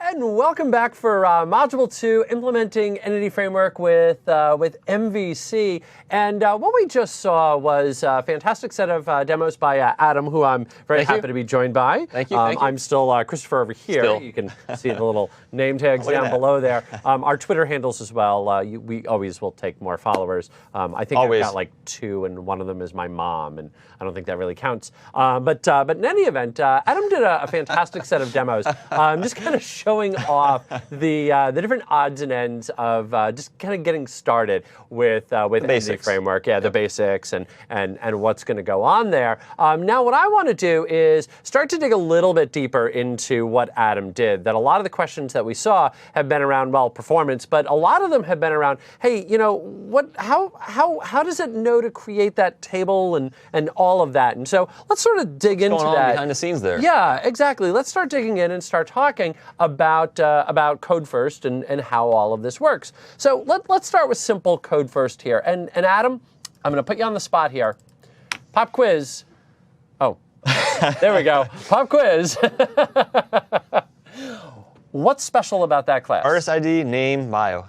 And welcome back for Module 2, implementing Entity Framework with MVC. And what we just saw was a fantastic set of demos by Adam, who I'm very happy to be joined by. Thank you. Thank you. I'm still Christopher over here. Still. You can see the little name tags down below there. Our Twitter handles as well. We always will take more followers. I think I've got like 2, and one of them is my mom, and I don't think that really counts. But in any event, Adam did a fantastic set of demos, just kind of showing off the different odds and ends of just kind of getting started with Entity Framework, the basics and what's going to go on there. Now, what I want to do is start to dig a little bit deeper into what Adam did. That a lot of the questions that we saw have been around, well, performance, but a lot of them have been around, hey, you know, how does it know to create that table and all of that? And so let's sort of dig into that behind the scenes there. Yeah, exactly. Let's start digging in and start talking about code first and how all of this works. So let's start with simple code first here. And Adam, I'm going to put you on the spot here. Pop quiz. Oh, there we go. Pop quiz. What's special about that class? Artist ID, name, bio.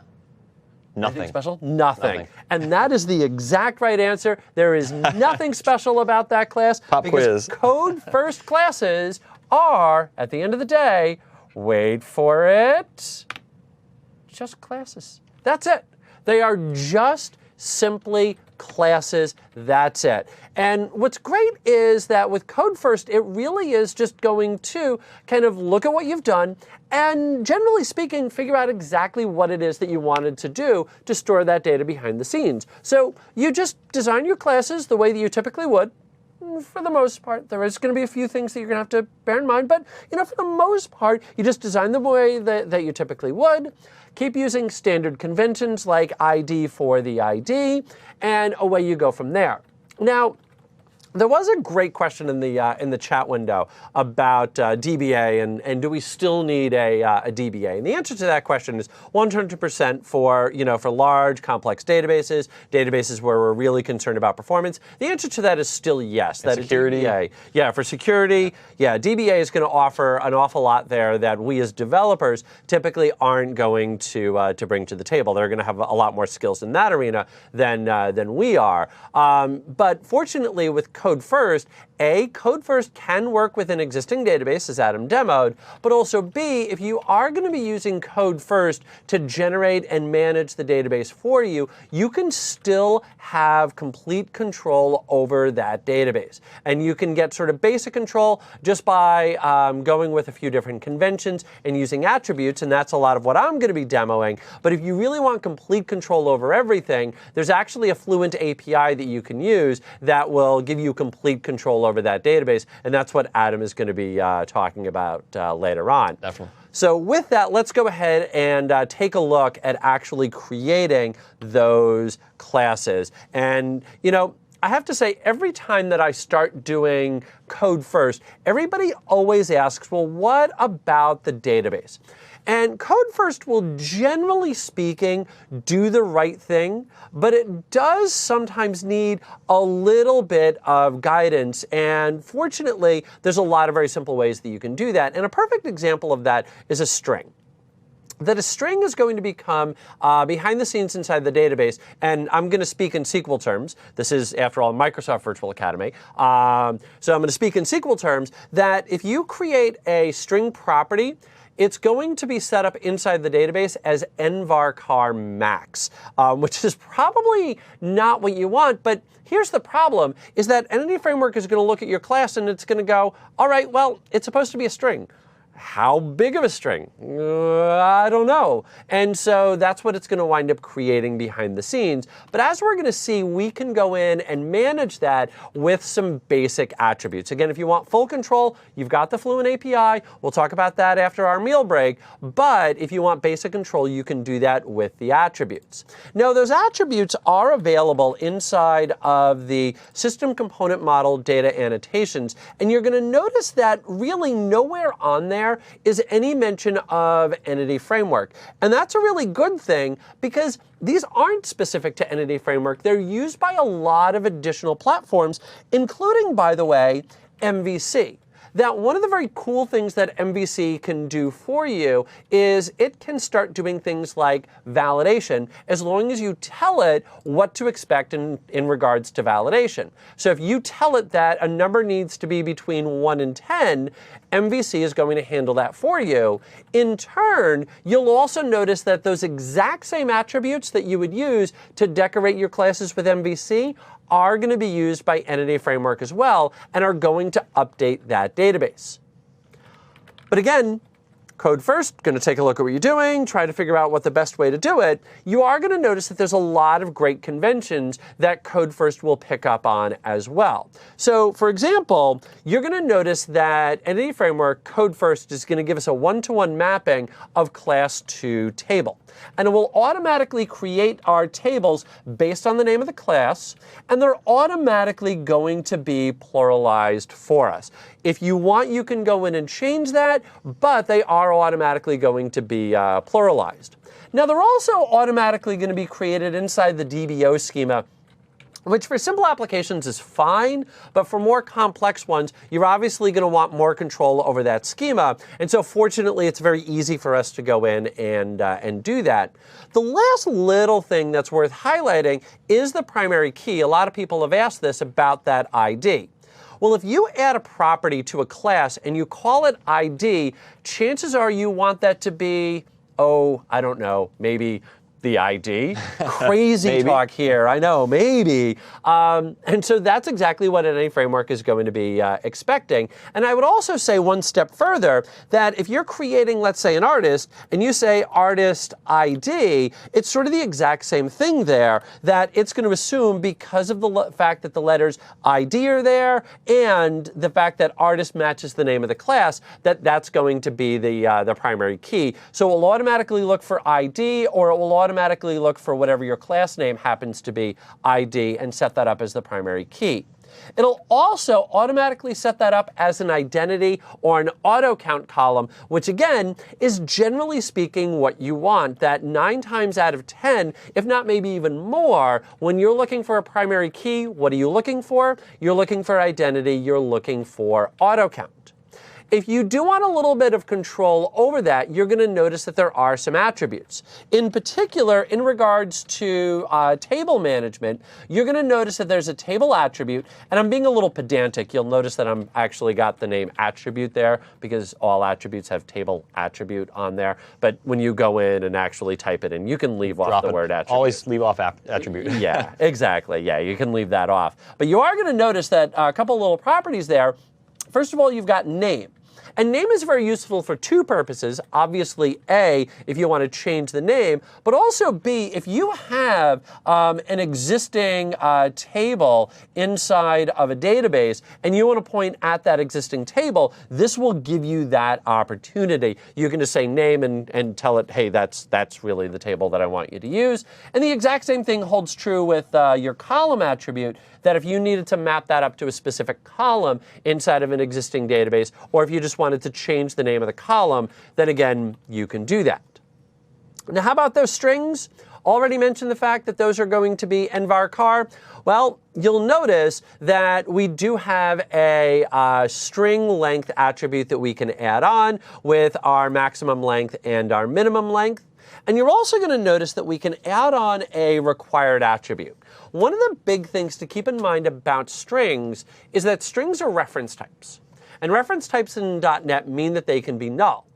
Nothing. Anything special? Nothing. And that is the exact right answer. There is nothing special about that class. Pop because quiz. Code first classes are, at the end of the day, wait for it, just classes. That's it. They are just simply classes. That's it. And what's great is that with Code First, it really is just going to kind of look at what you've done and, generally speaking, figure out exactly what it is that you wanted to do to store that data behind the scenes. So you just design your classes the way that you typically would. For the most part, there is going to be a few things that you're going to have to bear in mind, but for the most part, you just design them the way that you typically would. Keep using standard conventions like ID for the ID, and away you go from there. Now, there was a great question in the chat window about DBA and do we still need a DBA? And the answer to that question is 100% for large complex databases where we're really concerned about performance. The answer to that is still yes. And that security. DBA. Yeah, for security, DBA is going to offer an awful lot there that we as developers typically aren't going to bring to the table. They're going to have a lot more skills in that arena than we are. But fortunately, with Code First, A, Code First can work with an existing database, as Adam demoed, but also B, if you are going to be using Code First to generate and manage the database for you, you can still have complete control over that database. And you can get sort of basic control just by going with a few different conventions and using attributes, and that's a lot of what I'm going to be demoing. But if you really want complete control over everything, there's actually a Fluent API that you can use that will give you complete control over that database, and that's what Adam is going to be talking about later on. Definitely. So with that, let's go ahead and take a look at actually creating those classes. And, I have to say, every time that I start doing Code First, everybody always asks, well, what about the database? And Code First will, generally speaking, do the right thing, but it does sometimes need a little bit of guidance. And fortunately, there's a lot of very simple ways that you can do that. And a perfect example of that is a string. That a string is going to become behind the scenes inside the database, and I'm going to speak in SQL terms. This is, after all, Microsoft Virtual Academy. So I'm going to speak in SQL terms that if you create a string property, it's going to be set up inside the database as nvarchar max, which is probably not what you want, but here's the problem, is that Entity Framework is going to look at your class and it's going to go, all right, well, it's supposed to be a string. How big of a string? I don't know. And so that's what it's going to wind up creating behind the scenes. But as we're going to see, we can go in and manage that with some basic attributes. Again, if you want full control, you've got the Fluent API. We'll talk about that after our meal break. But if you want basic control, you can do that with the attributes. Now, those attributes are available inside of the System Component Model data annotations. And you're going to notice that really nowhere on there there is any mention of Entity Framework. And that's a really good thing because these aren't specific to Entity Framework. They're used by a lot of additional platforms, including, by the way, MVC. Now, one of the very cool things that MVC can do for you is it can start doing things like validation as long as you tell it what to expect in regards to validation. So if you tell it that a number needs to be between 1 and 10, MVC is going to handle that for you. In turn, you'll also notice that those exact same attributes that you would use to decorate your classes with MVC are going to be used by Entity Framework as well and are going to update that database. But again, code first, going to take a look at what you're doing, try to figure out what the best way to do it. You are going to notice that there's a lot of great conventions that code first will pick up on as well. So for example, you're going to notice that Entity Framework code first is going to give us a one-to-one mapping of class to table. And it will automatically create our tables based on the name of the class, and they're automatically going to be pluralized for us. If you want, you can go in and change that, but they are automatically going to be pluralized. Now, they're also automatically going to be created inside the DBO schema, which for simple applications is fine, but for more complex ones, you're obviously going to want more control over that schema. And so fortunately, it's very easy for us to go in and do that. The last little thing that's worth highlighting is the primary key. A lot of people have asked this about that ID. Well, if you add a property to a class and you call it ID, chances are you want that to be, oh, I don't know, maybe the ID. Crazy talk here, I know, maybe. And so that's exactly what Entity Framework is going to be expecting. And I would also say one step further that if you're creating, let's say, an artist, and you say artist ID, it's sort of the exact same thing there, that it's going to assume because of the fact that the letters ID are there and the fact that artist matches the name of the class, that that's going to be the primary key. So it will automatically look for ID, or it will automatically look for whatever your class name happens to be, ID, and set that up as the primary key. It'll also automatically set that up as an identity or an auto count column, which again is generally speaking what you want, that 9 times out of 10, if not maybe even more, when you're looking for a primary key, what are you looking for? You're looking for identity, you're looking for auto count. If you do want a little bit of control over that, you're going to notice that there are some attributes. In particular, in regards to table management, you're going to notice that there's a table attribute, and I'm being a little pedantic. You'll notice that I'm actually got the name attribute there because all attributes have table attribute on there. But when you go in and actually type it in, you can leave off the word attribute. Always leave off attribute. Yeah, exactly. Yeah, you can leave that off. But you are going to notice that a couple little properties there. First of all, you've got name. And name is very useful for 2 purposes. Obviously, A, if you want to change the name, but also B, if you have an existing table inside of a database and you want to point at that existing table, this will give you that opportunity. You can just say name and tell it, hey, that's really the table that I want you to use. And the exact same thing holds true with your column attribute, that if you needed to map that up to a specific column inside of an existing database, or if you just wanted to change the name of the column, then again, you can do that. Now, how about those strings? Already mentioned the fact that those are going to be nvarchar. Well, you'll notice that we do have a string length attribute that we can add on with our maximum length and our minimum length. And you're also going to notice that we can add on a required attribute. One of the big things to keep in mind about strings is that strings are reference types. And reference types in .NET mean that they can be null.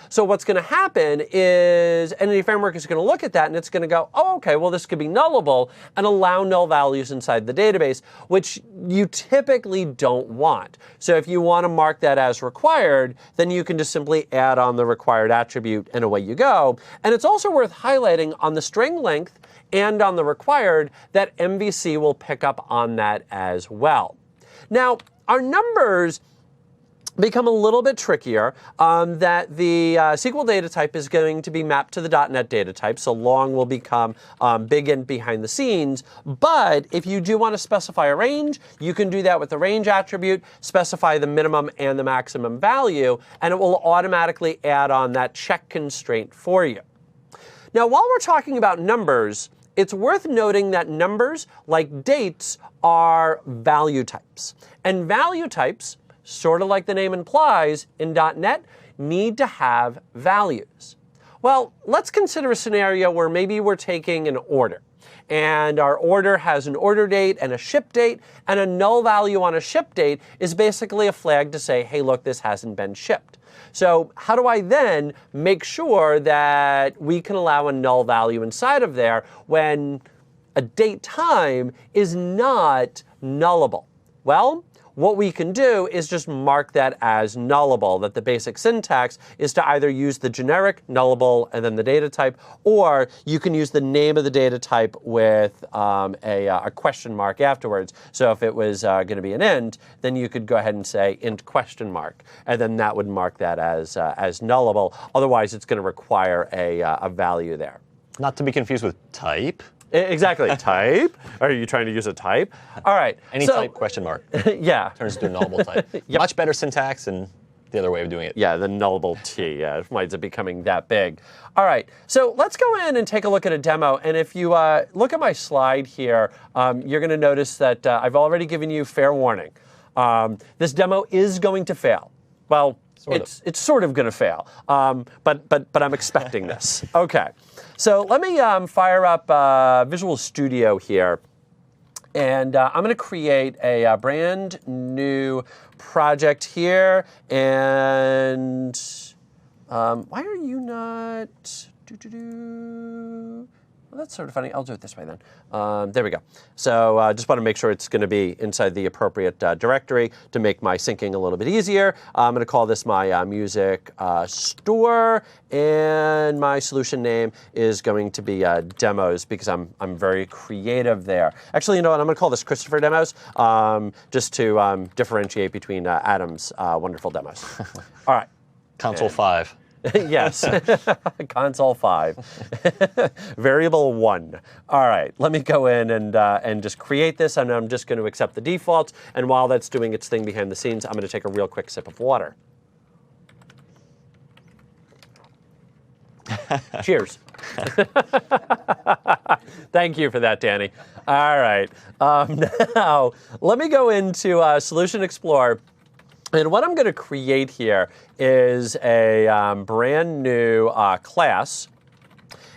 So what's going to happen is Entity Framework is going to look at that and it's going to go, oh, okay, well, this could be nullable, and allow null values inside the database, which you typically don't want. So if you want to mark that as required, then you can just simply add on the required attribute and away you go. And it's also worth highlighting on the string length and on the required that MVC will pick up on that as well. Now, our numbers become a little bit trickier, that the SQL data type is going to be mapped to the .NET data type, so long will become big and behind the scenes. But if you do want to specify a range, you can do that with the range attribute, specify the minimum and the maximum value, and it will automatically add on that check constraint for you. Now, while we're talking about numbers, it's worth noting that numbers, like dates, are value types. And value types, sort of like the name implies, in .NET, need to have values. Well, let's consider a scenario where maybe we're taking an order, and our order has an order date and a ship date, and a null value on a ship date is basically a flag to say, hey, look, this hasn't been shipped. So how do I then make sure that we can allow a null value inside of there when a date time is not nullable? Well, what we can do is just mark that as nullable, that the basic syntax is to either use the generic nullable and then the data type, or you can use the name of the data type with a question mark afterwards. So if it was going to be an int, then you could go ahead and say int question mark, and then that would mark that as nullable. Otherwise, it's going to require a value there. Not to be confused with type. Exactly. Type? Are you trying to use a type? All right. Any type question mark. Yeah. Turns to a nullable type. Yep. Much better syntax than the other way of doing it. Yeah, the nullable T. Yeah, why is it becoming that big? All right. So let's go in and take a look at a demo. And if you look at my slide here, you're going to notice that I've already given you fair warning. This demo is going to fail. Well, it's sort of going to fail, but I'm expecting this. Okay, so let me fire up Visual Studio here, and I'm going to create a brand new project here. And why are you not? Well, that's sort of funny. I'll do it this way then. There we go. So just want to make sure it's going to be inside the appropriate directory to make my syncing a little bit easier. I'm going to call this my music store, and my solution name is going to be demos, because I'm very creative there. Actually, you know what? I'm going to call this Christopher Demos, just to differentiate between Adam's wonderful demos. All right. Console 5. Yes, console 5, variable 1. All right, let me go in and just create this, and I'm just going to accept the defaults. And while that's doing its thing behind the scenes, I'm going to take a real quick sip of water. Cheers. Thank you for that, Danny. All right, now let me go into Solution Explorer. And what I'm going to create here is a brand new class.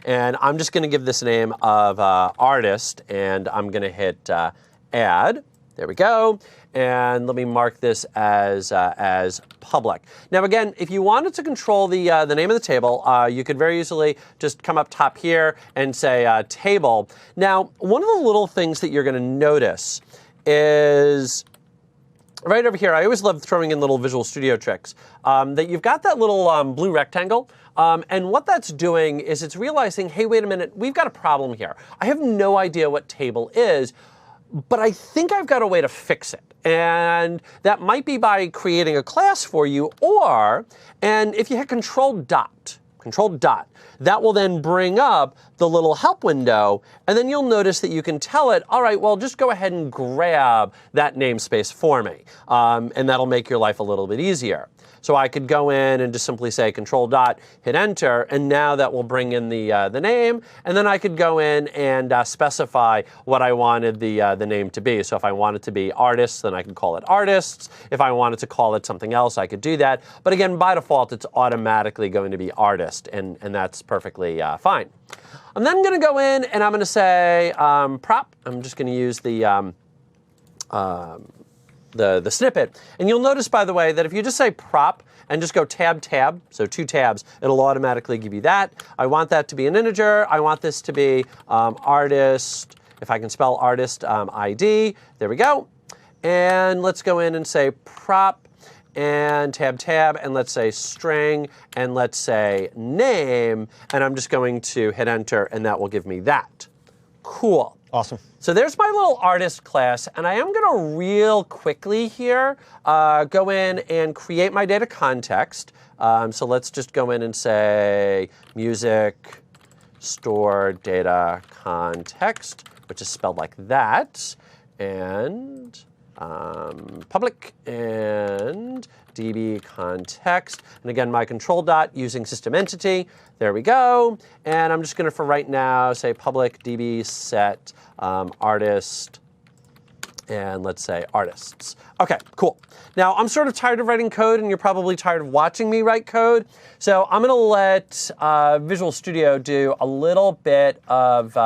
And I'm just going to give this name of artist, and I'm going to hit add. There we go. And let me mark this as public. Now, again, if you wanted to control the name of the table, you could very easily just come up top here and say table. Now, one of the little things that you're going to notice is right over here, I always love throwing in little Visual Studio tricks, that you've got that little blue rectangle, and what that's doing is it's realizing, hey, wait a minute, we've got a problem here. I have no idea what table is, but I think I've got a way to fix it. And that might be by creating a class for you, and if you hit Control dot, that will then bring up the little help window, and then you'll notice that you can tell it, all right, well, just go ahead and grab that namespace for me, and that'll make your life a little bit easier. So I could go in and just simply say Control dot, hit Enter, and now that will bring in the name, and then I could go in and specify what I wanted the name to be. So if I wanted to be artists, then I could call it artists. If I wanted to call it something else, I could do that. But again, by default, it's automatically going to be artist, and that's perfectly fine. I'm then going to go in and I'm going to say prop. I'm just going to use the snippet. And you'll notice, by the way, that if you just say prop and just go tab, so 2 tabs, it'll automatically give you that. I want that to be an integer. I want this to be artist, if I can spell artist, ID. There we go. And let's go in and say prop and tab, and let's say string, and let's say name. And I'm just going to hit enter, and that will give me that. Cool. Awesome. So there's my little artist class, and I am going to real quickly here go in and create my data context. So let's just go in and say music store data context, which is spelled like that, and public and db context. And again, my control dot using system entity. There we go. And I'm just going to, for right now, say public db set artist, and let's say artists. OK, cool. Now, I'm sort of tired of writing code, and you're probably tired of watching me write code. So I'm going to let Visual Studio do a little bit of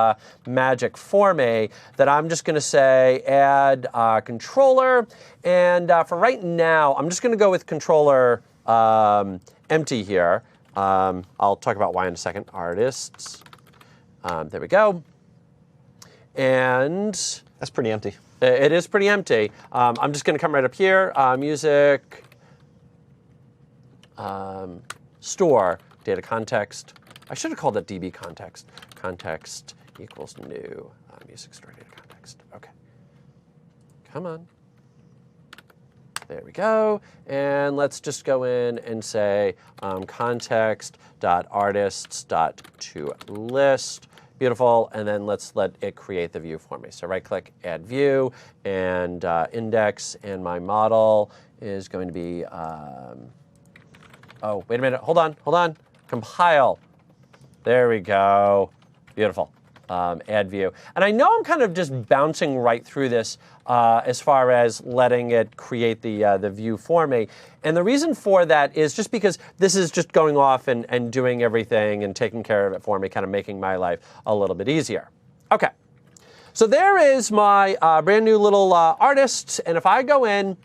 magic for me that I'm just going to say add controller. And for right now, I'm just going to go with controller empty here. I'll talk about why in a second. Artists. There we go. And that's pretty empty. It is pretty empty. I'm just going to come right up here. Music store data context. I should have called it DB context. Context equals new music store data context. OK. Come on. There we go. And let's just go in and say context.artists.toList. Beautiful. And then let's let it create the view for me. So right-click, add view, and index. And my model is going to be, oh, wait a minute. Hold on. Compile. There we go. Beautiful. Add view. And I know I'm kind of just bouncing right through this as far as letting it create the view for me. And the reason for that is just because this is just going off and doing everything and taking care of it for me, kind of making my life a little bit easier. OK. So there is my brand new little artist. And if I go in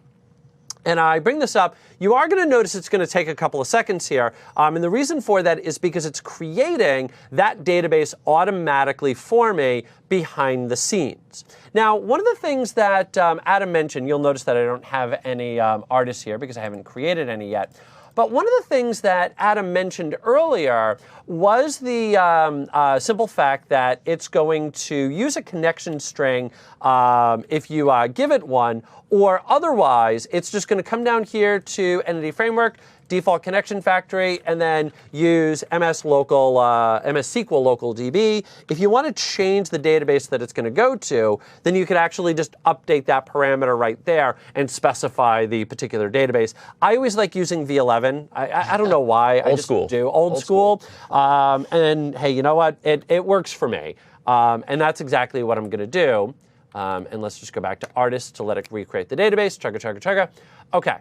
and I bring this up, you are going to notice it's going to take a couple of seconds here. And the reason for that is because it's creating that database automatically for me behind the scenes. Now, one of the things that Adam mentioned, you'll notice that I don't have any artists here because I haven't created any yet. But one of the things that Adam mentioned earlier was the simple fact that it's going to use a connection string if you give it one, or otherwise, it's just going to come down here to Entity Framework, default connection factory, and then use MS SQL local DB. If you want to change the database that it's going to go to, then you could actually just update that parameter right there and specify the particular database. I always like using V11. I don't know why. I just do old school. And hey, you know what? It works for me. And that's exactly what I'm going to do. And let's just go back to artists to let it recreate the database. Chugga. OK.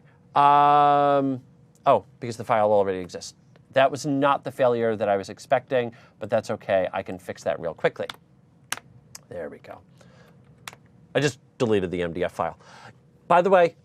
Oh, because the file already exists. That was not the failure that I was expecting, but that's OK. I can fix that real quickly. There we go. I just deleted the MDF file. By the way,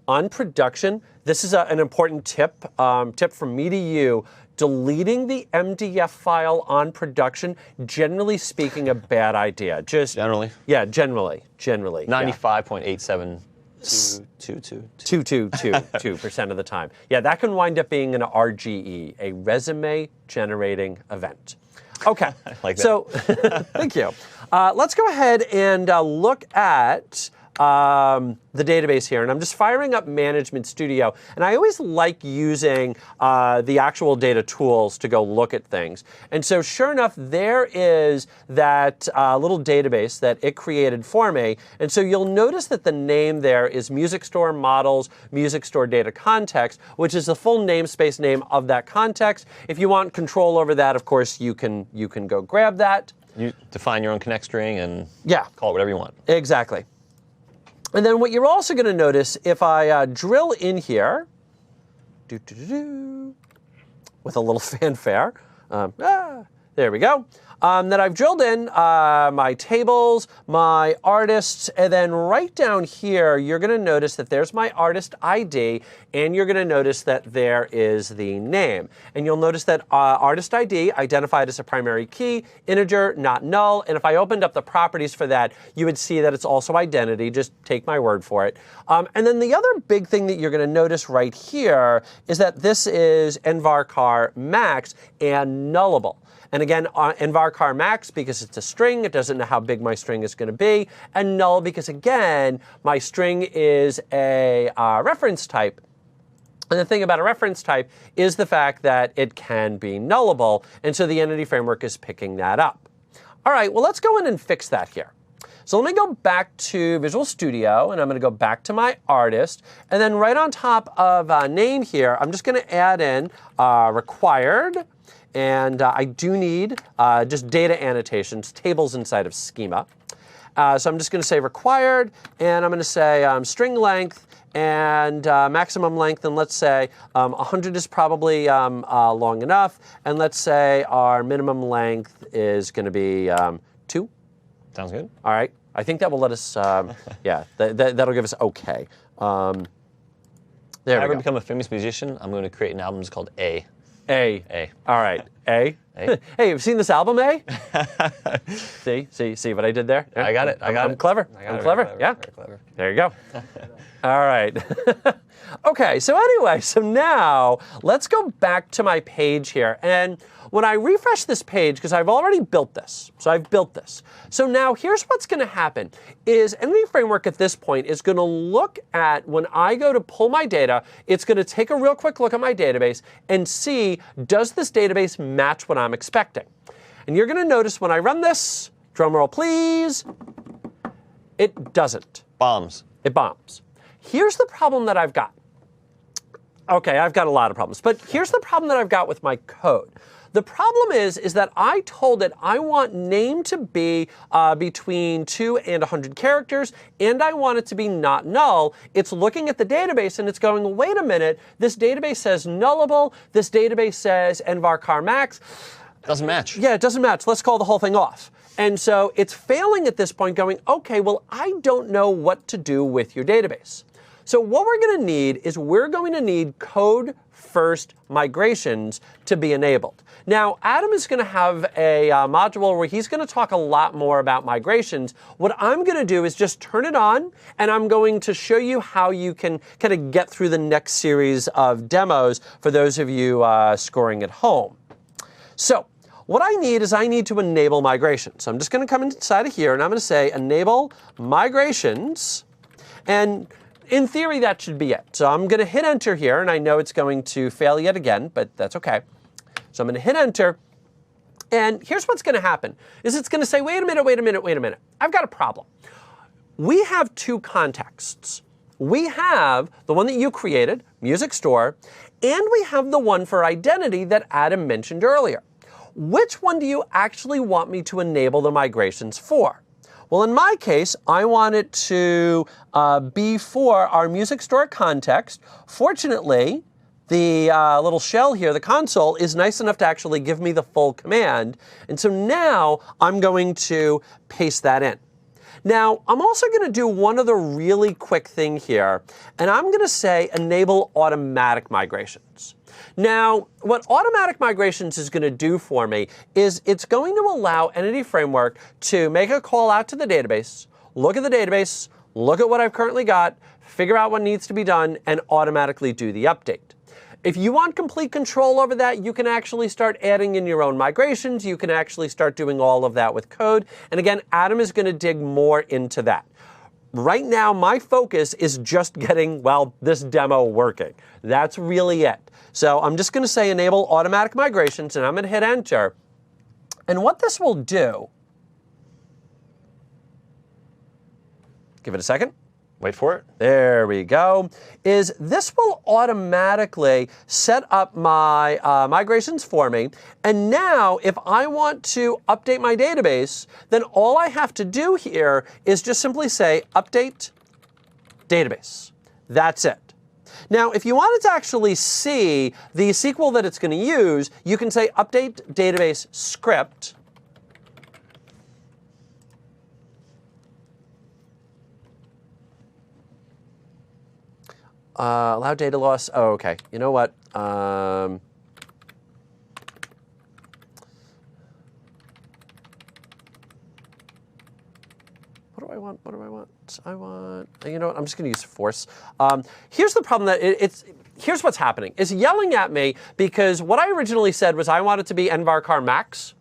on production, this is an important tip from me to you. Deleting the MDF file on production, generally speaking, a bad idea. Just generally? Yeah, generally. 95.87. 2% of the time. Yeah, that can wind up being an RGE, a resume generating event. OK, I like that. So thank you. Let's go ahead and look at the database here. And I'm just firing up Management Studio. And I always like using the actual data tools to go look at things. And so sure enough, there is that little database that it created for me. And so you'll notice that the name there is Music Store Models, Music Store Data Context, which is the full namespace name of that context. If you want control over that, of course, you can go grab that. You define your own connect string and call it whatever you want. Exactly. And then what you're also going to notice, if I drill in here, with a little fanfare, there we go, that I've drilled in my tables, my artists, and then right down here, you're going to notice that there's my artist ID, and you're going to notice that there is the name. And you'll notice that artist ID identified as a primary key, integer, not null. And if I opened up the properties for that, you would see that it's also identity. Just take my word for it. And then the other big thing that you're going to notice right here is that this is nvarchar max and nullable. And again, Again, nvarchar max because it's a string. It doesn't know how big my string is going to be. And null because, again, my string is a reference type. And the thing about a reference type is the fact that it can be nullable. And so the entity framework is picking that up. All right, well, let's go in and fix that here. So let me go back to Visual Studio, and I'm going to go back to my artist. And then right on top of name here, I'm just going to add in required. And I do need just data annotations, tables inside of schema. So I'm just going to say required, and I'm going to say string length and maximum length, and let's say 100 is probably long enough, and let's say our minimum length is going to be 2. Sounds good. All right. I think that will let us, yeah, that'll give us OK. There if I ever we go. become a famous musician, I'm going to create an album called A. A. All right. A. A. Hey, you've seen this album, A? See what I did there? I got it. I'm clever. I'm clever. Yeah. Very clever. There you go. All right. OK, so anyway, so now let's go back to my page here. And when I refresh this page, because I've already built this, so I've built this. So now here's what's going to happen is Entity Framework at this point is going to look at when I go to pull my data, it's going to take a real quick look at my database and see, does this database match what I'm expecting? And you're going to notice when I run this, drum roll please, it doesn't. Bombs. It bombs. Here's the problem that I've got. OK, I've got a lot of problems. But here's the problem that I've got with my code. The problem is that I told it I want name to be between 2 and 100 characters, and I want it to be not null. It's looking at the database, and it's going, wait a minute, this database says nullable. This database says nvarchar max. Doesn't match. Yeah, it doesn't match. Let's call the whole thing off. And so it's failing at this point going, OK, well, I don't know what to do with your database. So what we're going to need is we're going to need code first migrations to be enabled. Now, Adam is going to have a module where he's going to talk a lot more about migrations. What I'm going to do is just turn it on, and I'm going to show you how you can kind of get through the next series of demos for those of you scoring at home. So what I need is I need to enable migrations. So I'm just going to come inside of here, and I'm going to say enable migrations. And in theory, that should be it. So I'm going to hit enter here, and I know it's going to fail yet again, but that's OK. So I'm going to hit enter. And here's what's going to happen, is it's going to say, wait a minute. I've got a problem. We have 2 contexts. We have the one that you created, Music Store, and we have the one for identity that Adam mentioned earlier. Which one do you actually want me to enable the migrations for? Well, in my case, I want it to be for our Music Store context. Fortunately, the little shell here, the console, is nice enough to actually give me the full command. And so now I'm going to paste that in. Now, I'm also going to do one other really quick thing here, and I'm going to say enable automatic migrations. Now, what automatic migrations is going to do for me is it's going to allow Entity Framework to make a call out to the database, look at the database, look at what I've currently got, figure out what needs to be done, and automatically do the update. If you want complete control over that, you can actually start adding in your own migrations. You can actually start doing all of that with code. And again, Adam is going to dig more into that. Right now, my focus is just getting, well, this demo working. That's really it. So I'm just going to say enable automatic migrations, and I'm going to hit enter. And what this will do, give it a second. Wait for it. There we go. Is this will automatically set up my migrations for me. And now, if I want to update my database, then all I have to do here is just simply say update database. That's it. Now, if you wanted to actually see the SQL that it's going to use, you can say update database script. Allow data loss. Oh, OK. You know what? What do I want? What do I want? You know what? I'm just going to use force. Here's the problem that here's what's happening. It's yelling at me because what I originally said was I want it to be nvarchar max.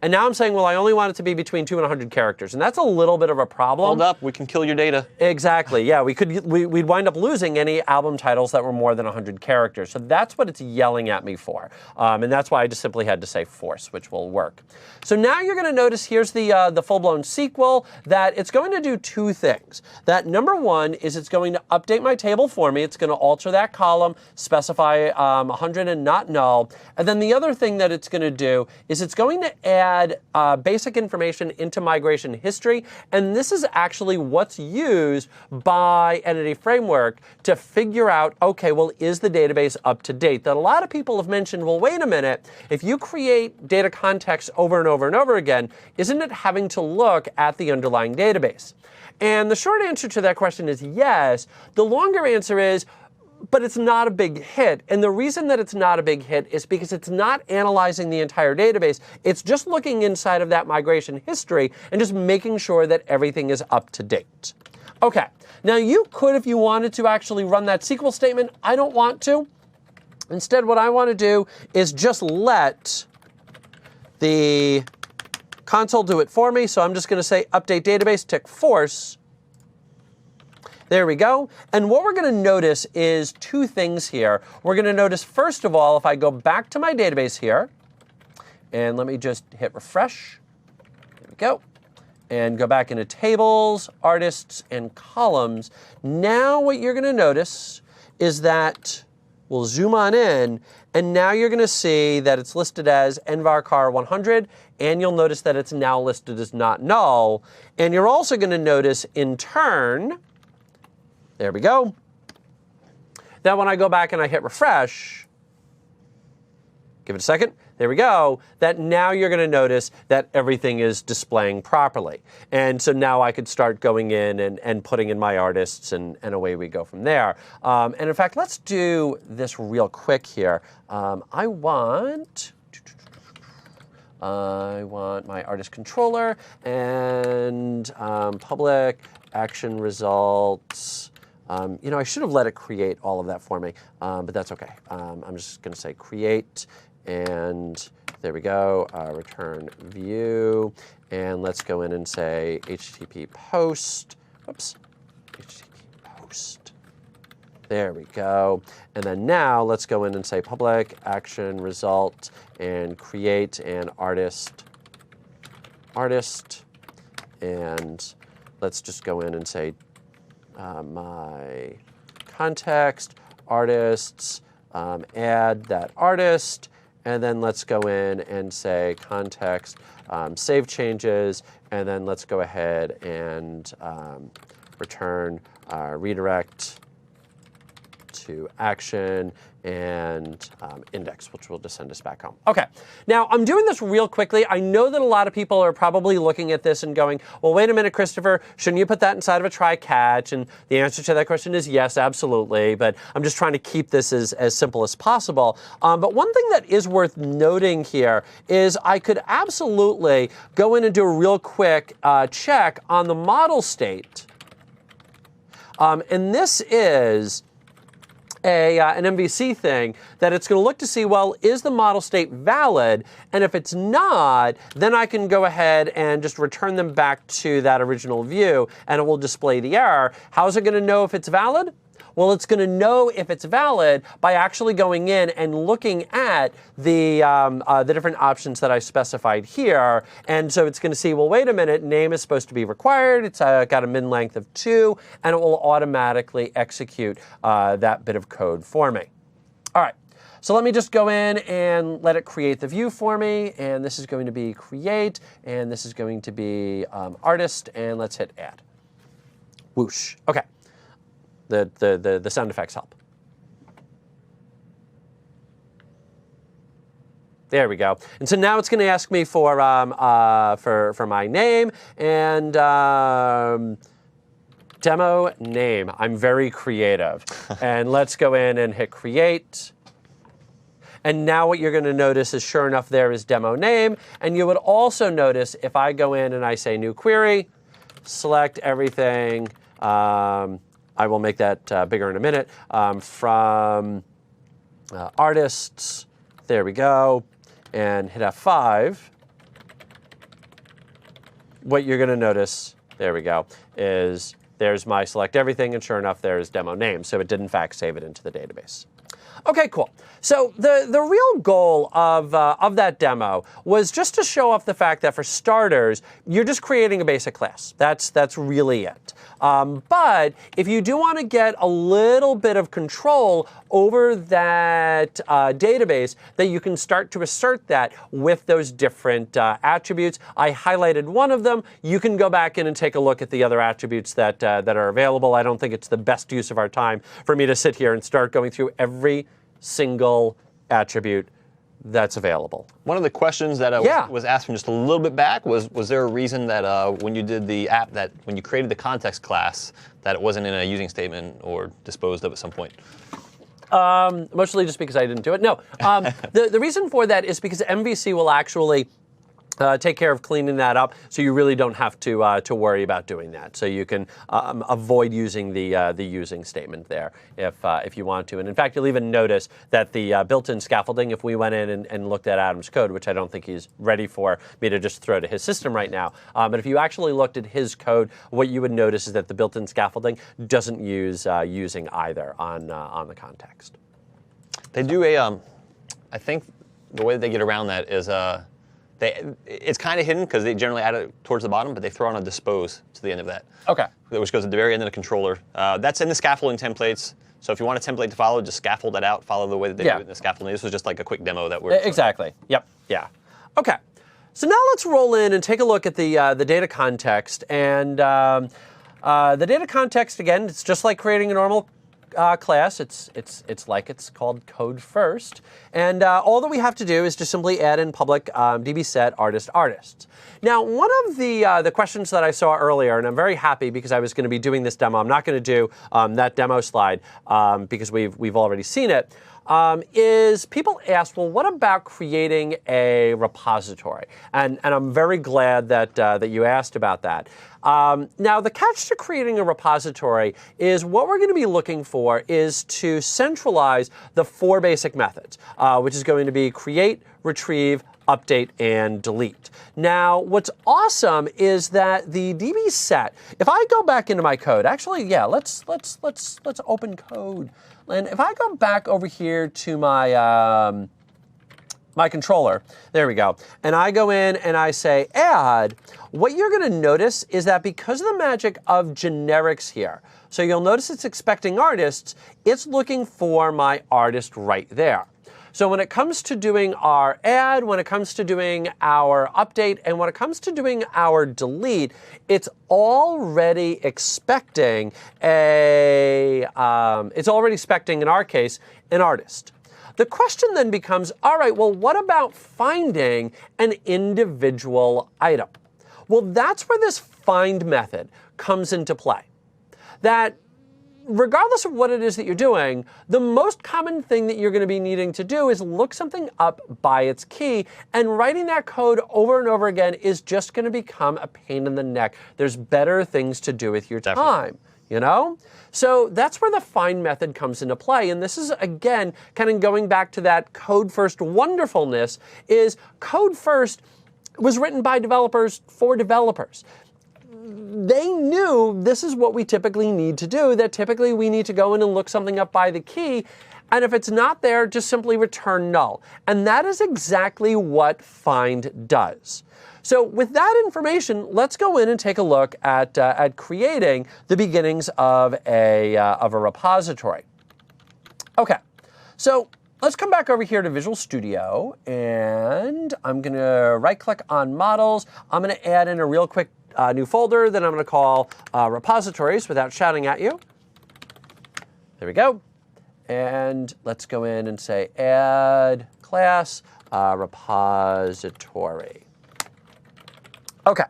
And now I'm saying, well, I only want it to be between 2 and 100 characters. And that's a little bit of a problem. Hold up, we can kill your data. Exactly, yeah. We'd wind up losing any album titles that were more than 100 characters. So that's what it's yelling at me for. And that's why I just simply had to say force, which will work. So now you're going to notice here's the full-blown SQL that it's going to do 2 things. That number 1 is it's going to update my table for me. It's going to alter that column, specify 100 and not null. And then the other thing that it's going to do is it's going to add basic information into migration history. And this is actually what's used by Entity Framework to figure out, okay, well, is the database up to date? That a lot of people have mentioned, well, wait a minute, if you create data context over and over and over again, isn't it having to look at the underlying database? And the short answer to that question is yes. The longer answer is, but it's not a big hit. And the reason that it's not a big hit is because it's not analyzing the entire database. It's just looking inside of that migration history and just making sure that everything is up to date. Okay, now you could, if you wanted to, actually run that SQL statement. I don't want to. Instead, what I want to do is just let the console do it for me. So I'm just going to say update database, tick force. There we go. And what we're going to notice is 2 things here. We're going to notice, first of all, if I go back to my database here, and let me just hit refresh. There we go. And go back into tables, artists, and columns. Now what you're going to notice is that we'll zoom on in, and now you're going to see that it's listed as nvarchar 100, and you'll notice that it's now listed as not null. And you're also going to notice in turn, there we go, that when I go back and I hit refresh, give it a second, there we go, that now you're going to notice that everything is displaying properly. And so now I could start going in and putting in my artists, and away we go from there. And in fact, let's do this real quick here. I want my artist controller and public action results. I should have let it create all of that for me, but that's okay. I'm just going to say create, and there we go, return view, and let's go in and say HTTP post, whoops, HTTP post. There we go. And then now let's go in and say public action result and create an artist, and let's just go in and say my context, artists, add that artist, and then let's go in and say context, save changes, and then let's go ahead and return redirect to action and index, which will just send us back home. Okay, now I'm doing this real quickly. I know that a lot of people are probably looking at this and going, well, wait a minute, Christopher, shouldn't you put that inside of a try catch? And the answer to that question is yes, absolutely, but I'm just trying to keep this as simple as possible. But one thing that is worth noting here is I could absolutely go in and do a real quick check on the model state. And this is an MVC thing that it's going to look to see, well, is the model state valid? And if it's not, then I can go ahead and just return them back to that original view, and it will display the error. How is it going to know if it's valid? Well, it's going to know if it's valid by actually going in and looking at the different options that I specified here. And so it's going to see, well, wait a minute, name is supposed to be required. It's got a min length of 2, and it will automatically execute that bit of code for me. All right. So let me just go in and let it create the view for me. And this is going to be create, and this is going to be artist, and let's hit add. Whoosh. Okay. The sound effects help. There we go. And so now it's going to ask me for my name and demo name. I'm very creative. And let's go in and hit create. And now what you're going to notice is, sure enough, there is demo name. And you would also notice if I go in and I say new query, select everything. I will make that bigger in a minute. From artists, there we go, and hit F5. what you're going to notice, there we go, is there's my select everything, and sure enough, there's demo name. So it did, in fact, save it into the database. Okay, cool. So the real goal of that demo was just to show off the fact that for starters, you're just creating a basic class. That's really it. But if you do want to get a little bit of control over that database, that you can start to assert that with those different attributes. I highlighted one of them. You can go back in and take a look at the other attributes that are available. I don't think it's the best use of our time for me to sit here and start going through every single attribute that's available. One of the questions that was asked from just a little bit back was there a reason that when you did the app, that when you created the context class, that it wasn't in a using statement or disposed of at some point? Mostly just because I didn't do it. No, the reason for that is because MVC will actually take care of cleaning that up, so you really don't have to worry about doing that. So you can avoid using the using statement there if you want to. And in fact, you'll even notice that the built-in scaffolding, if we went in and looked at Adam's code, which I don't think he's ready for me to just throw to his system right now, but if you actually looked at his code, what you would notice is that the built-in scaffolding doesn't use using either on the context. They do I think the way that they get around that is it's kind of hidden because they generally add it towards the bottom, but they throw on a dispose to the end of that. Okay. Which goes at the very end of the controller. That's in the scaffolding templates. So if you want a template to follow, just scaffold that out, follow the way that they do it in the scaffolding. This was just like a quick demo that we're... Exactly. Yep. Yeah. Okay. So now let's roll in and take a look at the data context. And the data context, again, it's just like creating a normal class. It's like it's called code first, and all that we have to do is just simply add in public db set artists. Now, one of the questions that I saw earlier, and I'm very happy because I was going to be doing this demo. I'm not going to do that demo slide because we've already seen it. Is people ask, well, what about creating a repository? And I'm very glad that you asked about that. Now, the catch to creating a repository is what we're going to be looking for is to centralize the 4 basic methods, which is going to be create, retrieve, update, and delete. Now, what's awesome is that the db set, if I go back into my code, actually, yeah, let's open code. And if I go back over here to my my controller, there we go, and I go in and I say add, what you're going to notice is that because of the magic of generics here, so you'll notice it's expecting artists, it's looking for my artist right there. So when it comes to doing our add, when it comes to doing our update, and when it comes to doing our delete, it's already expecting it's already expecting, in our case, an artist. The question then becomes, all right, well, what about finding an individual item? Well, that's where this find method comes into play. That regardless of what it is that you're doing, the most common thing that you're going to be needing to do is look something up by its key, and writing that code over and over again is just going to become a pain in the neck. There's better things to do with your time, you know? So that's where the find method comes into play. And this is, again, kind of going back to that code first wonderfulness, is code first was written by developers for developers. They knew this is what we typically need to do, that typically we need to go in and look something up by the key, and if it's not there, just simply return null. And that is exactly what find does. So with that information, let's go in and take a look at creating the beginnings of a repository. Okay, so let's come back over here to Visual Studio, and I'm going to right-click on Models. I'm going to add in a real quick new folder that I'm going to call repositories without shouting at you. There we go. And let's go in and say add class repository. Okay.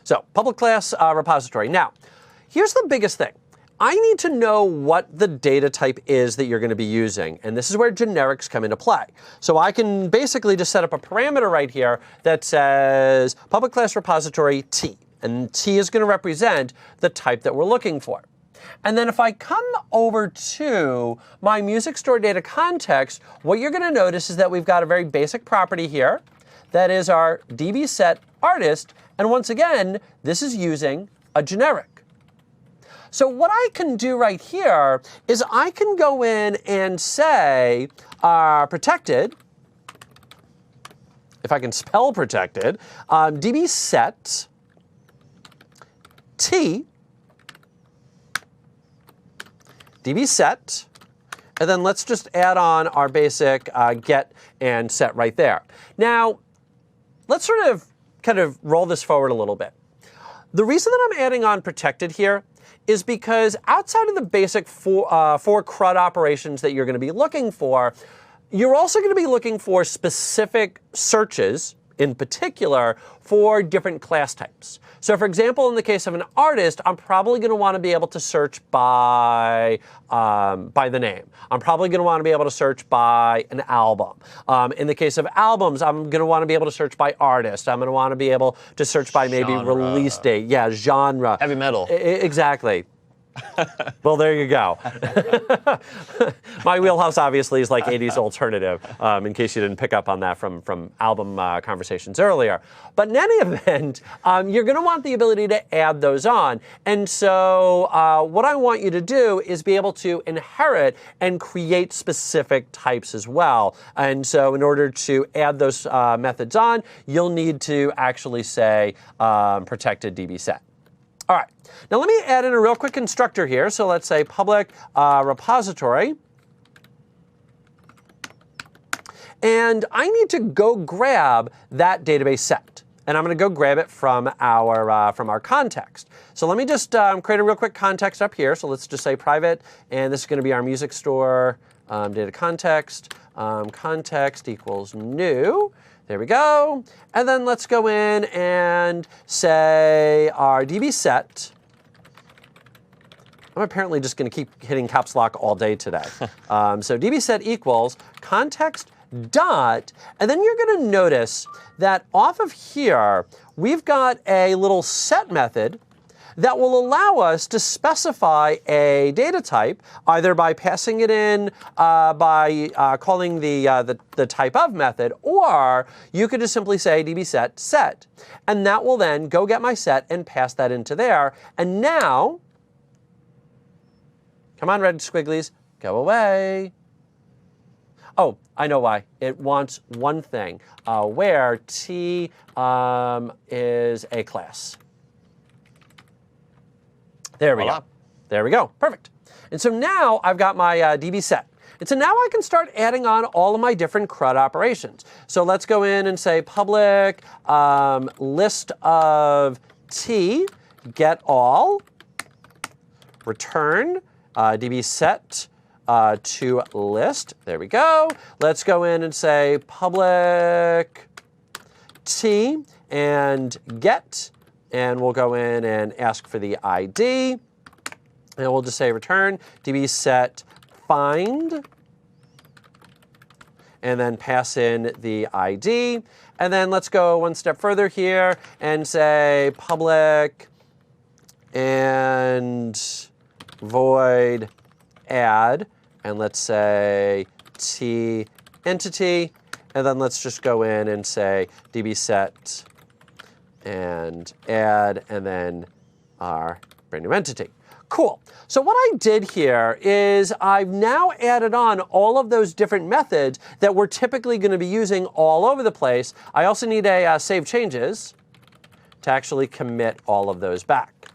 So public class repository. Now, here's the biggest thing. I need to know what the data type is that you're going to be using, and this is where generics come into play. So I can basically just set up a parameter right here that says public class repository T, and T is going to represent the type that we're looking for. And then if I come over to my music store data context, what you're going to notice is that we've got a very basic property here that is our DB set artist. And once again, this is using a generic. So what I can do right here is I can go in and say protected, if I can spell protected, DB set T, DB set, and then let's just add on our basic get and set right there. Now, let's sort of kind of roll this forward a little bit. The reason that I'm adding on protected here is because outside of the basic four CRUD operations that you're going to be looking for, you're also going to be looking for specific searches, in particular, for different class types. So for example, in the case of an artist, I'm probably going to want to be able to search by the name. I'm probably going to want to be able to search by an album. In the case of albums, I'm going to want to be able to search by artist. I'm going to want to be able to search by maybe release date. Yeah, genre. Heavy metal. Exactly. Well, there you go. My wheelhouse obviously is like 80s alternative, in case you didn't pick up on that from album conversations earlier. But in any event, you're going to want the ability to add those on. And so what I want you to do is be able to inherit and create specific types as well. And so in order to add those methods on, you'll need to actually say protected DB set. All right, now let me add in a real quick constructor here. So let's say public repository. And I need to go grab that database set. And I'm going to go grab it from our context. So let me just create a real quick context up here. So let's just say private, and this is going to be our music store data context. Context equals new. There we go. And then let's go in and say our DB set. I'm apparently just going to keep hitting caps lock all day today. So DB set equals context dot, and then you're going to notice that off of here, we've got a little set method that will allow us to specify a data type, either by passing it in by calling the type of method, or you could just simply say db set, and that will then go get my set and pass that into there. And now, come on, red squigglies, go away. Oh, I know why. It wants one thing, where T is a class. There we go. There we go. Perfect. And so now I've got my DB set. And so now I can start adding on all of my different CRUD operations. So let's go in and say public list of T, get all, return, DB set to list. There we go. Let's go in and say public T and get. And we'll go in and ask for the ID. And we'll just say return DB set find. And then pass in the ID. And then let's go one step further here and say public and void add. And let's say T entity. And then let's just go in and say DB set and add, and then our brand new entity. Cool. So what I did here is I've now added on all of those different methods that we're typically going to be using all over the place. I also need a save changes to actually commit all of those back.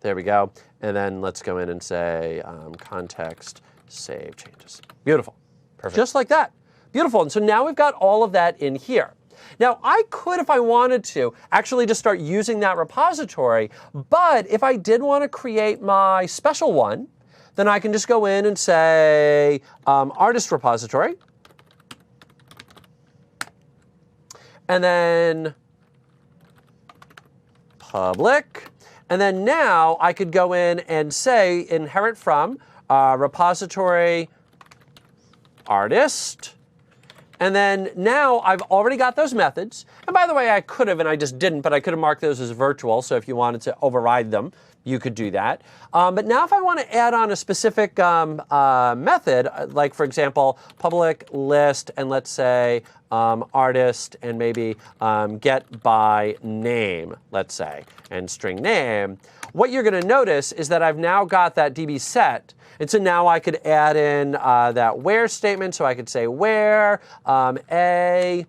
There we go. And then let's go in and say context save changes. Beautiful. Perfect. Just like that. Beautiful. And so now we've got all of that in here. Now, I could, if I wanted to, actually just start using that repository, but if I did want to create my special one, then I can just go in and say artist repository, and then public, and then now I could go in and say inherit from repository artist. And then now I've already got those methods. And by the way, I could have, and I just didn't, but I could have marked those as virtual. So if you wanted to override them, you could do that. But now if I want to add on a specific method, like for example, public list, and let's say artist, and maybe get by name, let's say, and string name, what you're going to notice is that I've now got that DB set. And so now I could add in that where statement. So I could say where a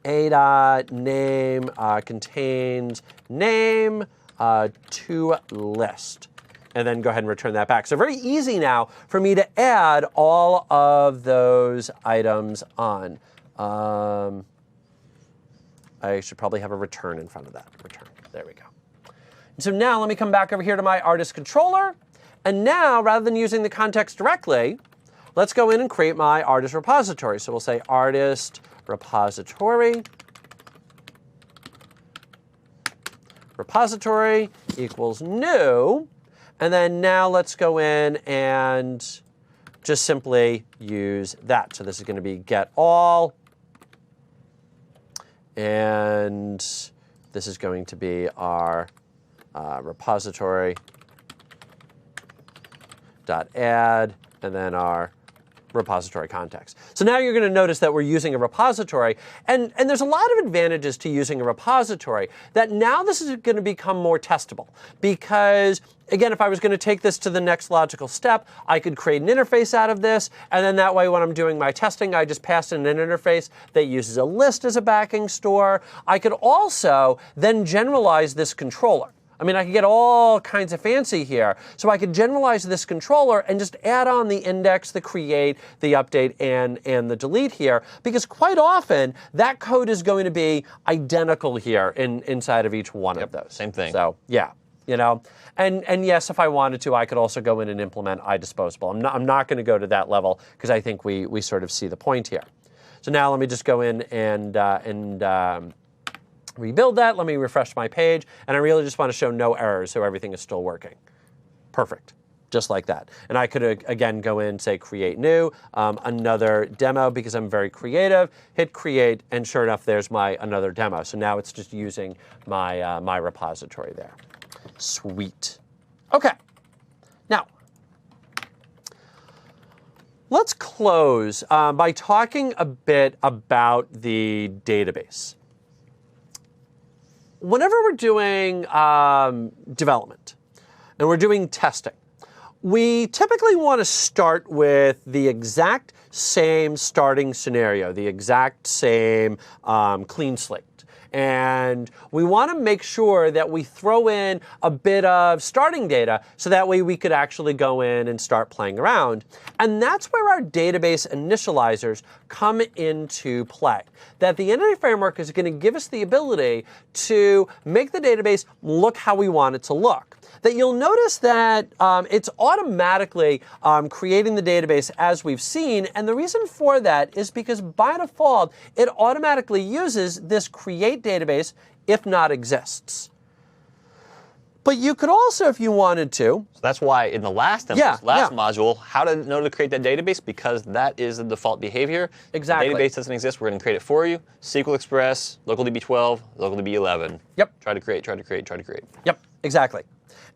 dot name contains name to list. And then go ahead and return that back. So very easy now for me to add all of those items on. I should probably have a return in front of that. Return. There we go. And so now let me come back over here to my artist controller. And now, rather than using the context directly, let's go in and create my artist repository. So we'll say artist repository. Repository equals new. And then now let's go in and just simply use that. So this is going to be get all. And this is going to be our repository dot add, and then our repository context. So now you're going to notice that we're using a repository, and there's a lot of advantages to using a repository, that now this is going to become more testable. Because, again, if I was going to take this to the next logical step, I could create an interface out of this, and then that way when I'm doing my testing, I just pass in an interface that uses a list as a backing store. I could also then generalize this controller. I mean, I could get all kinds of fancy here. So I could generalize this controller and just add on the index, the create, the update, and the delete here. Because quite often, that code is going to be identical here inside of each one of those. Same thing. So, yeah. You know, and yes, if I wanted to, I could also go in and implement iDisposable. I'm not going to go to that level because I think we sort of see the point here. So now let me just go in and rebuild that. Let me refresh my page. And I really just want to show no errors, so everything is still working. Perfect. Just like that. And I could, again, go in, say, create new, another demo, because I'm very creative, hit create, and sure enough, there's my another demo. So now it's just using my, my repository there. Sweet. OK. Now, let's close by talking a bit about the database. Whenever we're doing development and we're doing testing, we typically want to start with the exact same starting scenario, the exact same clean slate. And we want to make sure that we throw in a bit of starting data so that way we could actually go in and start playing around. And that's where our database initializers come into play. That the Entity Framework is going to give us the ability to make the database look how we want it to look. That you'll notice that it's automatically creating the database as we've seen. And the reason for that is because by default, it automatically uses this create database if not exists. But you could also, if you wanted to. So that's why in the last module, how to know to create that database, because that is the default behavior. Exactly. The database doesn't exist. We're going to create it for you. SQL Express, local DB12, local DB11. Yep. Try to create, try to create, try to create. Yep, exactly.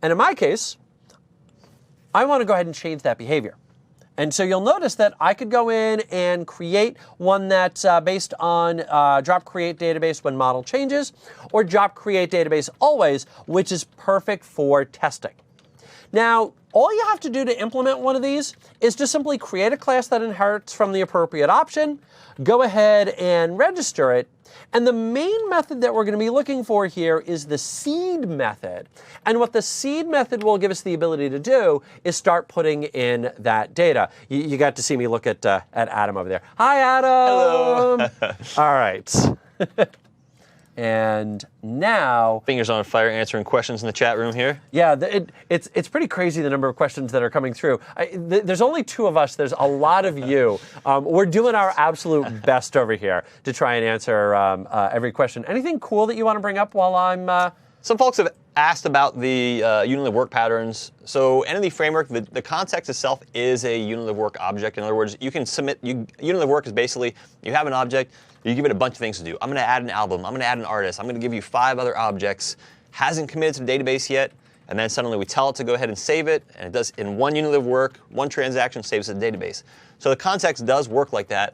And in my case, I want to go ahead and change that behavior. And so you'll notice that I could go in and create one that's based on drop create database when model changes, or drop create database always, which is perfect for testing. Now, all you have to do to implement one of these is just simply create a class that inherits from the appropriate option, go ahead and register it, and the main method that we're going to be looking for here is the seed method. And what the seed method will give us the ability to do is start putting in that data. You got to see me look at Adam over there. Hi, Adam. Hello. All right. And now, fingers on fire answering questions in the chat room here. Yeah, it's pretty crazy the number of questions that are coming through. There's only 2 of us. There's a lot of you. We're doing our absolute best over here to try and answer every question. Anything cool that you want to bring up while I'm? Some folks have asked about the unit of work patterns. So Entity Framework, the context itself is a unit of work object. In other words, you can submit, unit of work is basically, you have an object, you give it a bunch of things to do. I'm going to add an album, I'm going to add an artist, I'm going to give you 5 other objects. Hasn't committed to the database yet. and then suddenly we tell it to go ahead and save it, and it does in one unit of work, one transaction saves the database. So the context does work like that.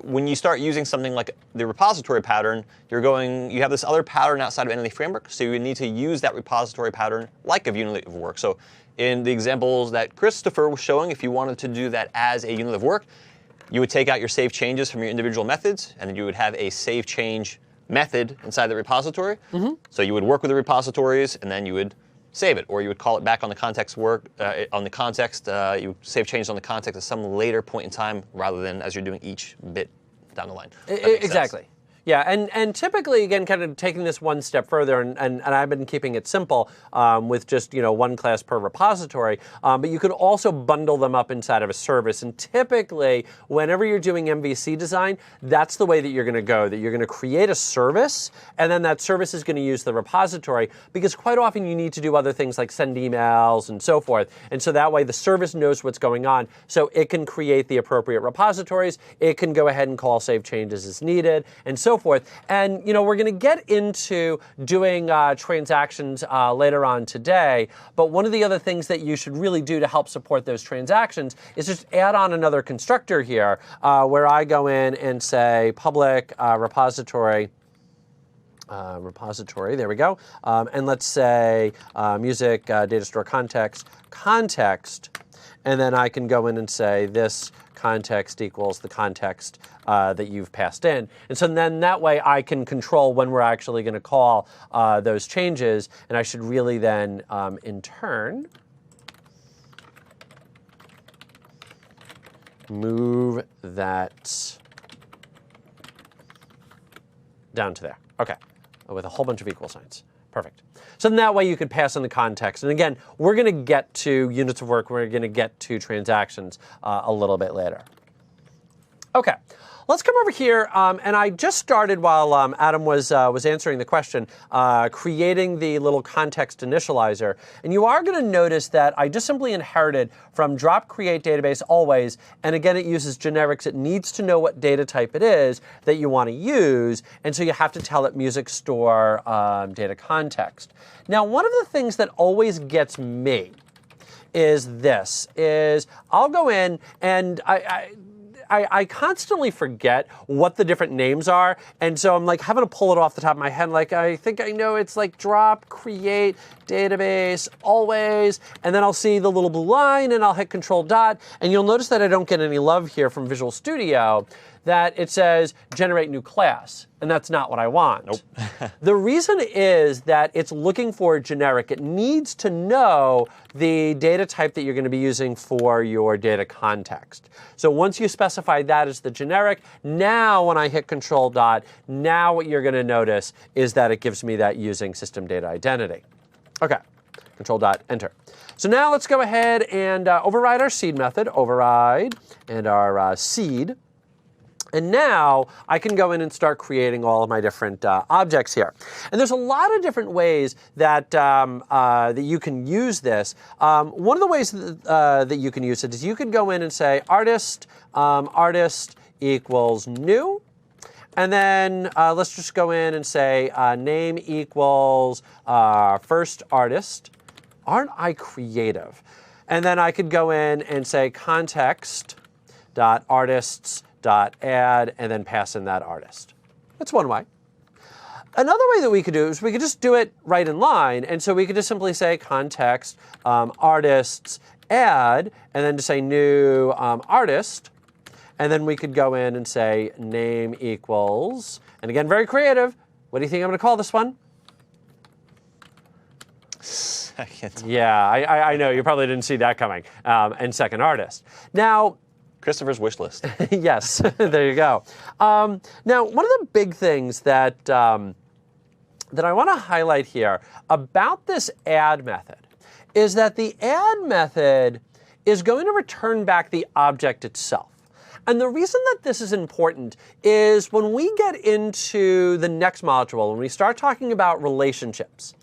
When you start using something like the repository pattern, you have this other pattern outside of Entity Framework, so you need to use that repository pattern like a unit of work. So in the examples that Christopher was showing, if you wanted to do that as a unit of work, you would take out your save changes from your individual methods, and then you would have a save change method inside the repository. So you would work with the repositories, and then you would save it, or you would call it back on the context you save changes on the context at some later point in time, rather than as you're doing each bit down the line. Exactly. Sense. Yeah, and typically, again, kind of taking this one step further, and I've been keeping it simple with just one class per repository, but you could also bundle them up inside of a service. And typically, whenever you're doing MVC design, that's the way that you're going to go, that you're going to create a service, and then that service is going to use the repository, because quite often you need to do other things like send emails and so forth. And so that way the service knows what's going on, so it can create the appropriate repositories, it can go ahead and call save changes as needed, and so forth. And we're going to get into doing transactions later on today, but one of the other things that you should really do to help support those transactions is just add on another constructor here, where I go in and say public repository, there we go, and let's say music data store context, and then I can go in and say this context equals the context that you've passed in. And so then that way I can control when we're actually going to call those changes, and I should really then, in turn, move that down to there. Okay, with a whole bunch of equal signs. Perfect. So then that way you could pass in the context. And again, we're going to get to units of work, we're going to get to transactions a little bit later. Okay, let's come over here, and I just started while Adam was answering the question, creating the little context initializer. And you are going to notice that I just simply inherited from drop create database always, and again it uses generics. It needs to know what data type it is that you want to use, and so you have to tell it music store data context. Now, one of the things that always gets me is I'll go in and I constantly forget what the different names are, and so I'm like having to pull it off the top of my head. Like, I think I know it's like drop, create, database, always, and then I'll see the little blue line and I'll hit Control Dot, and you'll notice that I don't get any love here from Visual Studio, that it says generate new class, and that's not what I want. Nope. The reason is that it's looking for a generic. It needs to know the data type that you're going to be using for your data context. So once you specify that as the generic, now when I hit Control Dot, now what you're going to notice is that it gives me that using system data identity. Okay, Control Dot, Enter. So now let's go ahead and override our seed method, override, and our seed. And now I can go in and start creating all of my different objects here. And there's a lot of different ways that, that you can use this. One of the ways that you can use it is you could go in and say artist, artist equals new. And then let's just go in and say name equals first artist. Aren't I creative? And then I could go in and say context.artists.add, and then pass in that artist. That's one way. Another way that we could do is we could just do it right in line, and so we could just simply say context artists add, and then to say new artist, and then we could go in and say name equals, and again, very creative. What do you think I'm going to call this one? Second. Yeah, I know. You probably didn't see that coming. And second artist. Now, Christopher's wish list. Yes, there you go. Now, one of the big things that, that I want to highlight here about this add method is that the add method is going to return back the object itself. And the reason that this is important is when we get into the next module, when we start talking about relationships,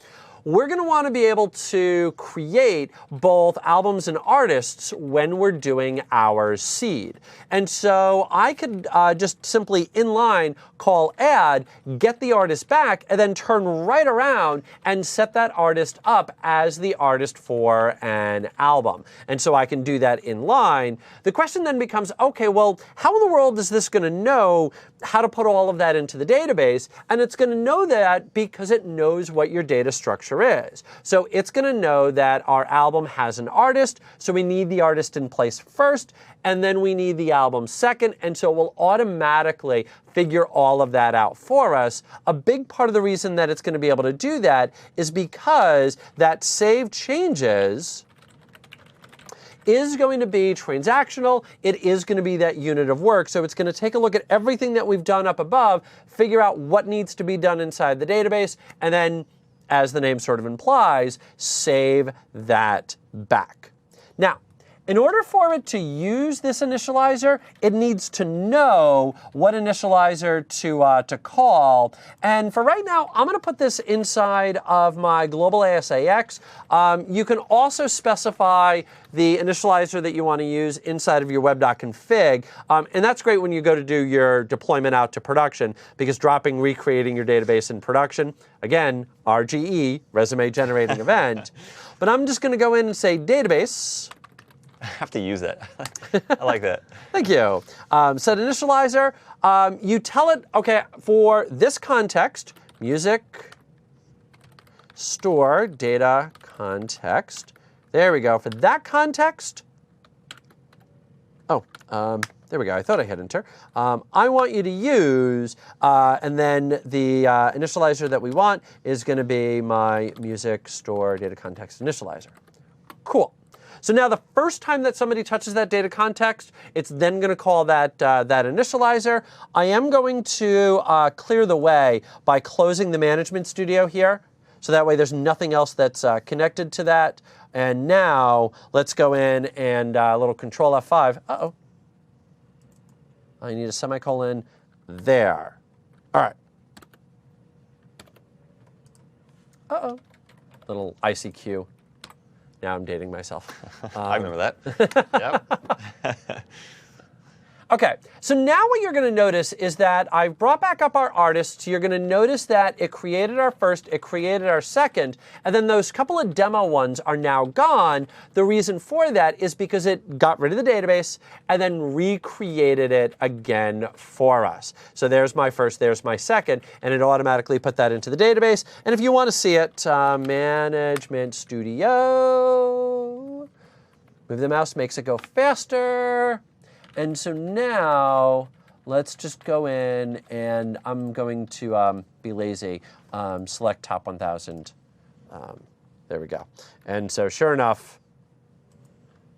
we're going to want to be able to create both albums and artists when we're doing our seed. And so I could just simply inline call add, get the artist back, and then turn right around and set that artist up as the artist for an album. And so I can do that in line. The question then becomes, okay, well, how in the world is this going to know how to put all of that into the database? And it's going to know that because it knows what your data structure is. So it's going to know that our album has an artist, so we need the artist in place first, and then we need the album second, and so it will automatically figure all of that out for us. A big part of the reason that it's going to be able to do that is because that save changes is going to be transactional. It is going to be that unit of work. So it's going to take a look at everything that we've done up above, figure out what needs to be done inside the database, and then, as the name sort of implies, save that back. Now, in order for it to use this initializer, it needs to know what initializer to call. And for right now, I'm going to put this inside of my global ASAX. You can also specify the initializer that you want to use inside of your web.config. And that's great when you go to do your deployment out to production, because dropping, recreating your database in production, again, RGE, resume generating event. But I'm just going to go in and say database. I have to use that. I like that. Thank you. Set initializer. You tell it, okay, for this context, music, store, data, context. There we go. For that context, there we go. I thought I hit enter. I want you to use, and then the initializer that we want is going to be my music, store, data, context initializer. Cool. So now the first time that somebody touches that data context, it's then going to call that initializer. I am going to clear the way by closing the management studio here. So that way there's nothing else that's connected to that. And now let's go in and a little control F5. Uh-oh. I need a semicolon there. All right. Uh-oh. Little ICQ. Now I'm dating myself. I remember that. Yep. Okay, so now what you're going to notice is that I've brought back up our artists. You're going to notice that it created our first, it created our second, and then those couple of demo ones are now gone. The reason for that is because it got rid of the database and then recreated it again for us. So there's my first, there's my second, and it automatically put that into the database. And if you want to see it, Management Studio, move the mouse, makes it go faster. And so now, let's just go in, and I'm going to be lazy, select top 1000. There we go. And so sure enough,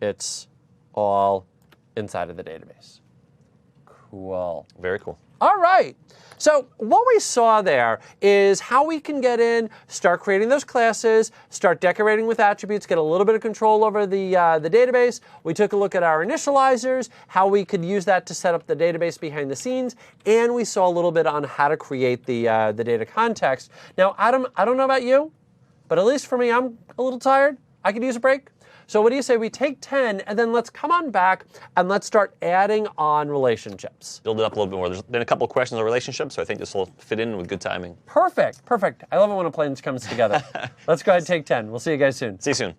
it's all inside of the database. Cool. Very cool. All right. So what we saw there is how we can get in, start creating those classes, start decorating with attributes, get a little bit of control over the database. We took a look at our initializers, how we could use that to set up the database behind the scenes, and we saw a little bit on how to create the data context. Now, Adam, I don't know about you, but at least for me, I'm a little tired. I could use a break. So what do you say we take 10, and then let's come on back, and let's start adding on relationships. Build it up a little bit more. There's been a couple of questions on relationships, so I think this will fit in with good timing. Perfect, perfect. I love it when a plan comes together. Let's go ahead and take 10. We'll see you guys soon. See you soon.